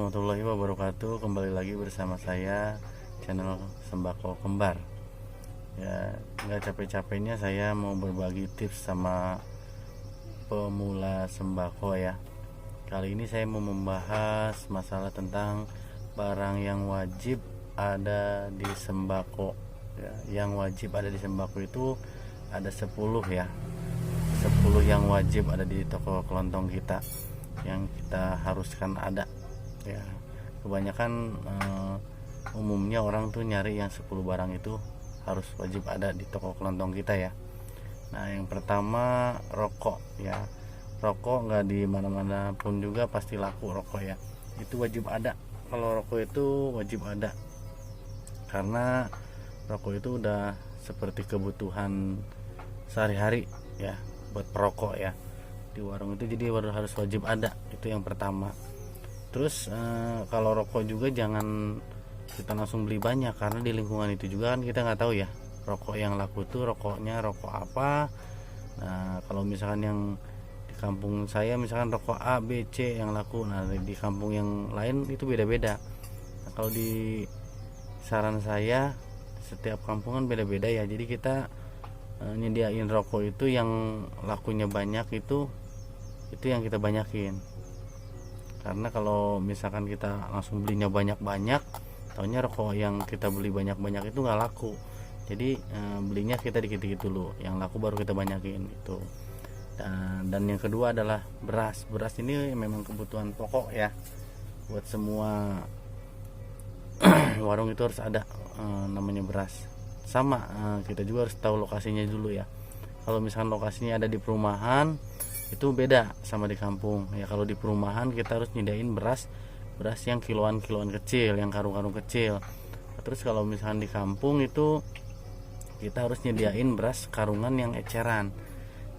warahmatullahi wabarakatuh. Kembali lagi bersama saya, channel Sembako Kembar. Ya, nggak capek-capeknya saya mau berbagi tips sama pemula sembako ya. Kali ini saya mau membahas masalah tentang barang yang wajib ada di sembako ya. Yang wajib ada di sembako itu ada 10 ya. 10 yang wajib ada di toko kelontong kita, yang kita haruskan ada ya. Kebanyakan umumnya orang tuh nyari yang 10 barang itu harus wajib ada di toko kelontong kita ya. Nah, yang pertama rokok ya. Rokok nggak di mana-mana pun juga pasti laku rokok ya. Itu wajib ada. Kalau rokok itu wajib ada karena rokok itu udah seperti kebutuhan sehari-hari ya buat perokok ya di warung itu, jadi harus wajib ada. Itu yang pertama. Terus kalau rokok juga jangan kita langsung beli banyak, karena di lingkungan itu juga kan kita nggak tahu ya rokok yang laku tuh rokoknya rokok apa. Nah, kalau misalkan yang di kampung saya misalkan rokok A, B, C yang laku, nah di kampung yang lain itu beda-beda. Nah, kalau di saran saya setiap kampungan beda-beda ya, jadi kita nyediain rokok itu yang lakunya banyak, itu yang kita banyakin. Karena kalau misalkan kita langsung belinya banyak-banyak, taunya rokok yang kita beli banyak-banyak itu nggak laku. Jadi belinya kita dikit-dikit dulu, yang laku baru kita banyakin itu. Dan yang kedua adalah beras. Beras ini memang kebutuhan pokok ya buat semua warung itu harus ada namanya beras. Sama kita juga harus tahu lokasinya dulu ya. Kalau misalkan lokasinya ada di perumahan itu beda sama di kampung ya. Kalau di perumahan kita harus nyediain beras yang kiloan kecil, yang karung-karung kecil. Terus kalau misalkan di kampung itu kita harus nyediain beras karungan yang eceran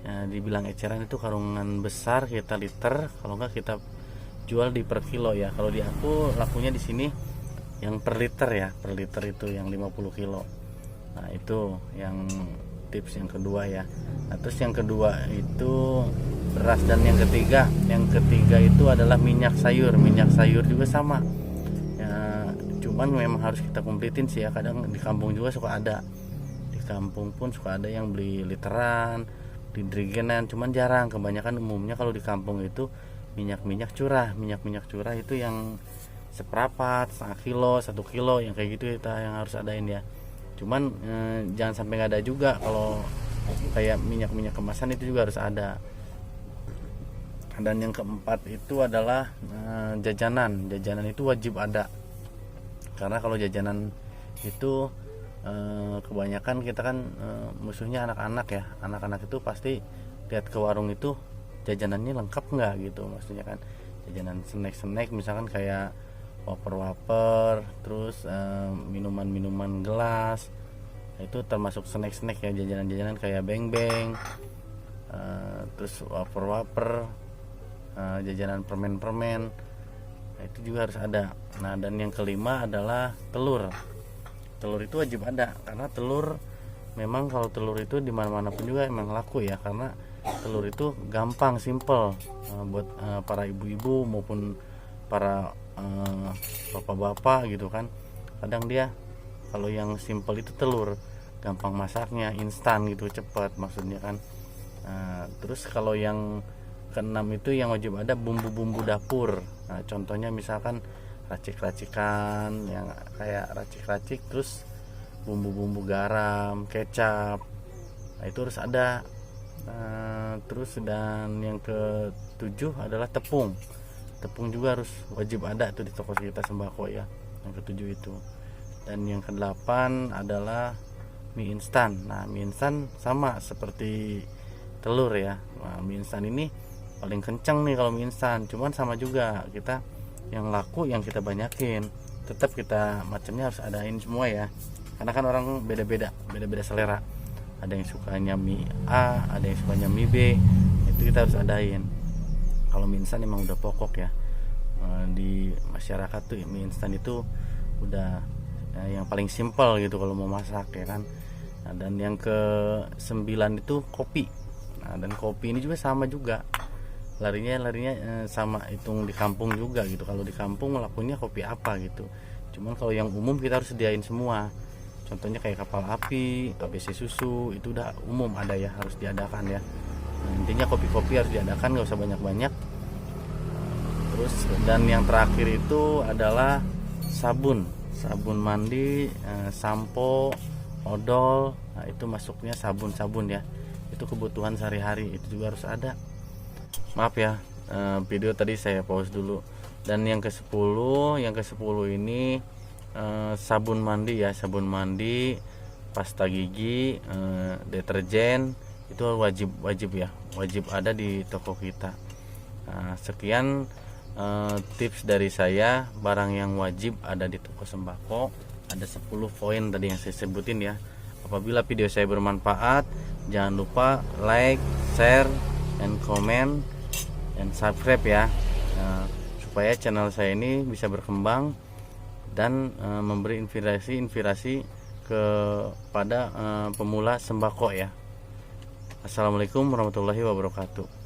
ya. Dibilang eceran itu karungan besar, kita liter, kalau enggak kita jual di per kilo ya. Kalau di aku lakunya di sini yang per liter ya, per liter itu yang 50 kilo. Nah, itu yang tips yang kedua ya. Nah, terus yang kedua itu beras. Dan yang ketiga itu adalah minyak sayur. Minyak sayur juga sama ya, cuman memang harus kita kompletin sih ya. Kadang di kampung juga suka ada, di kampung pun suka ada yang beli literan, di drigenan, cuman jarang. Kebanyakan umumnya kalau di kampung itu minyak curah. Minyak curah itu yang seperempat, setengah kilo, 1 kilo, yang kayak gitu kita yang harus adain ya. Cuman jangan sampai nggak ada juga. Kalau kayak minyak kemasan itu juga harus ada. Dan yang keempat itu adalah jajanan itu wajib ada, karena kalau jajanan itu kebanyakan kita kan musuhnya anak-anak ya. Anak-anak itu pasti lihat ke warung itu jajanannya lengkap nggak gitu, maksudnya kan jajanan snack misalkan kayak wafer, terus minuman gelas. Nah, itu termasuk snack ya, jajanan kayak beng-beng, terus wafer, jajanan permen. Nah, itu juga harus ada. Nah, dan yang kelima adalah telur itu wajib ada, karena telur memang kalau telur itu di mana-mana pun juga emang laku ya, karena telur itu gampang, simple buat para ibu-ibu maupun para bapak-bapak gitu kan. Kadang dia kalau yang simple itu telur gampang masaknya, instan gitu, cepat maksudnya kan. Terus kalau yang keenam itu yang wajib ada bumbu-bumbu dapur. Nah, contohnya misalkan racik-racikan, yang kayak racik-racik, terus bumbu-bumbu garam, kecap, nah itu harus ada. Terus dan yang ketujuh adalah tepung juga harus wajib ada tuh di toko kita sembako ya, yang ketujuh itu. Dan yang kedelapan adalah mie instan. Nah, mie instan sama seperti telur ya. Nah, mie instan ini paling kenceng nih kalau mie instan, cuman sama juga kita yang laku yang kita banyakin. Tetap kita macamnya harus adain semua ya, karena kan orang beda-beda selera. Ada yang sukanya mie A, ada yang sukanya mie B, itu kita harus adain. Kalau mie instan emang udah pokok ya di masyarakat tuh. Mie instan itu udah yang paling simpel gitu kalau mau masak ya kan. Nah, dan yang ke 9 itu kopi. Nah, dan kopi ini juga sama juga. larinya sama hitung di kampung juga gitu. Kalau di kampung lakunya kopi apa gitu, cuman kalau yang umum kita harus sediain semua. Contohnya kayak kapal api, ABC susu, itu udah umum ada ya, harus diadakan ya. Nah, intinya kopi-kopi harus diadakan, nggak usah banyak-banyak. Terus dan yang terakhir itu adalah sabun mandi, sampo, odol. Nah, itu masuknya sabun ya, itu kebutuhan sehari-hari, itu juga harus ada. Maaf ya, video tadi saya pause dulu. Dan yang ke-10 ini sabun mandi ya, sabun mandi, pasta gigi, deterjen, itu wajib ada di toko kita. Nah, sekian tips dari saya, barang yang wajib ada di toko sembako. Ada 10 poin tadi yang saya sebutin ya. Apabila video saya bermanfaat, jangan lupa like, share, and comment, and subscribe ya, supaya channel saya ini bisa berkembang dan memberi inspirasi kepada pemula sembako ya. Assalamualaikum warahmatullahi wabarakatuh.